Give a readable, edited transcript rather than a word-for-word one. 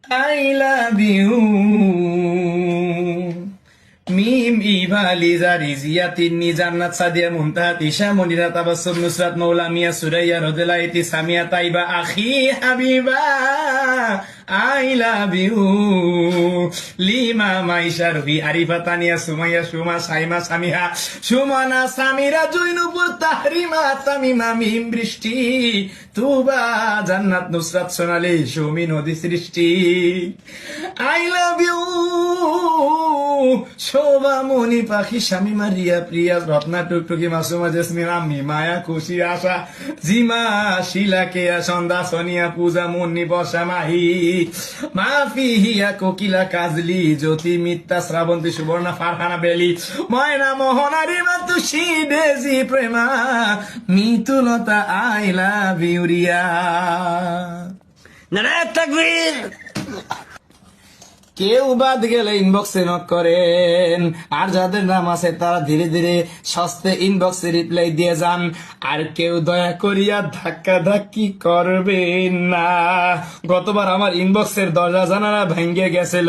I love you. Mim Eva Liza Rizia Tinni Jannat Sadia মুনতাহা তিশা মনিরা তাবাসসুম নুসরাত মৌলা মিয়া সুরাইয়া রোদেলা ইতি Samia Taiba Akhi Habiba I love you. Lima Maisha Ruhi Arifa Tania Sumaiya Suma Saima Samiha Sumona Samira Juinupur Tahrima Tamima Mim Brishti Tuba জান্নাত নুসরাত সোনালি সুমি নদী সৃষ্টি আই লাভ ইউ। শোভা মনি পাখি শামিমা রিয়া প্রিয়া রত্না টুকটুকি মাসুমা জেসমিন আম্মি মায়া খুশি আশা জিমা শিলা কেয়া সন্ধ্যা সোনিয়া পূজা মুন্নি বর্ষা মাহি মাফি হিয়া কোকিলা কাজলি জ্যোতি Mitta Srabanti Suborna Farhana Beli Moyna Mohona Rima Tushi Daisy Prema Mitulota I love you Ria. Narayan Takbir. কেউ বাদ গেলে ইনবক্সে নক করেন, আর যাদের নাম আছে তারা ধীরে ধীরে সস্তে ইনবক্সে রিপ্লাই দিয়ে যান। আর কেউ দয়া করিয়া ধাক্কা ধাক্কি করবেন না। গতবার আমার ইনবক্সের দরজা জানালা ভেঙে গেছিল।